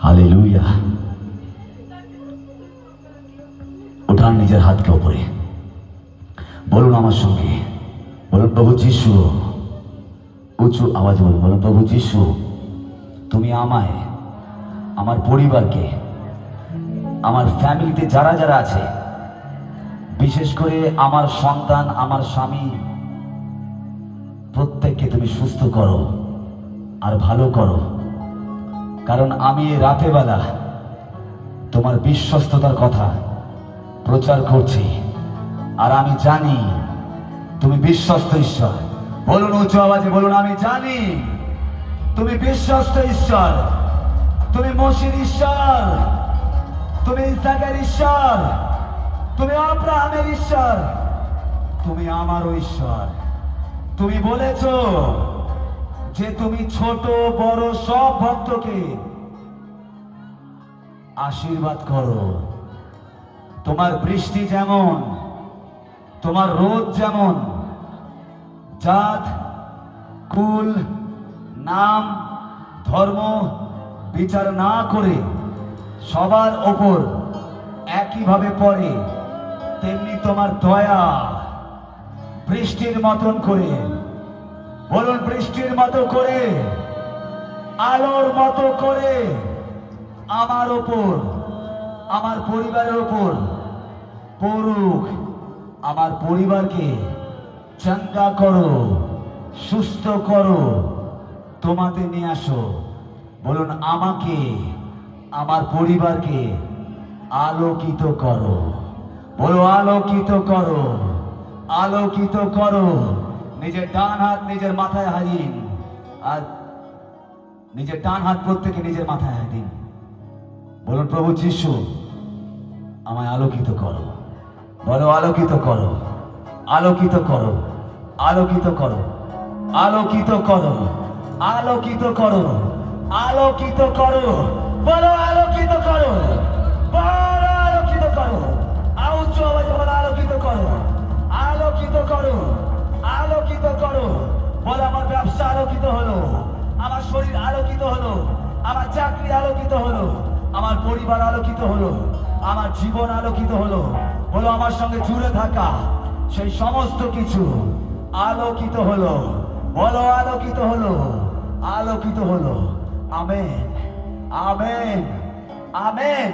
Hallelujah. উঠান নিজের হাতকে ওপরে, বলুন আমার সঙ্গে, বলুন প্রভু যিশু, উঁচু আওয়াজ বলুন, বলুন প্রভু যিশু, তুমি আমায়, আমার পরিবারকে, আমার ফ্যামিলিতে যারা যারা আছে, বিশেষ করে আমার সন্তান, আমার স্বামী, প্রত্যেককে তুমি সুস্থ করো আর ভালো করো। কারণ আমি এই রাতে বেলা তোমার বিশ্বস্ততার কথা প্রচার করছি, আর আমি জানি তুমি বিশ্বস্ত ঈশ্বর। বলুন উচ্চ আওয়াজে, বলুন আমি জানি তুমি বিশ্বস্ত ঈশ্বর, তুমি মসির ঈশ্বর, তুমি ইসাকের ঈশ্বর, তুমি আব্রাহামের ঈশ্বর, তুমি আমারও ঈশ্বর। তুমি বলেছো যে তুমি ছোট বড় সব ভক্তকে আশীর্বাদ করো। তোমার বৃষ্টি যেমন, তোমার রোদ যেমন জাত, কুল, নাম, ধর্ম বিচার না করে সবার ওপর একইভাবে পড়ে, তেমনি তোমার দয়া বৃষ্টির মতন করে, বলুন বৃষ্টির মতো করে, আলোর মতো করে আমার ওপর, আমার পরিবারের ওপর পড়ুক। আমার পরিবারকে চাঙ্গা করো, সুস্থ করো, তোমাতে নিয়ে আসো। বলুন আমাকে, আমার পরিবারকে আলোকিত করো। বলো আলোকিত করো, আলোকিত করো। নিজের ডান হাত নিজের মাথায় হারিয়ে, আর নিজের ডান হাত প্রত্যেকে নিজের মাথায় হারিয়ে বলুন প্রভু যিশু, আমায় আলোকিত করো। বলো আলোকিত করো, আলোকিত করো, আলোকিত করো, আলোকিত করো, আলোকিত করো, আলোকিত করো। বলো আলোকিত করো, বলো আলোকিত করো। উচ্চ আওয়াজে বলো আলোকিত করো, আলোকিত করো, আলোকিত করো। বলো আমার ব্যবসা আলোকিত হলো, আমার শরীর আলোকিত হলো, আমার চাকরি আলোকিত হলো, আমার পরিবার আলোকিত হলো, আমার জীবন আলোকিত হলো। বলো আমার সঙ্গে জুড়ে থাকা সেই সমস্ত কিছু আলোকিত হলো। বলো আলোকিত হলো, আলোকিত হলো। Amen, amen, amen.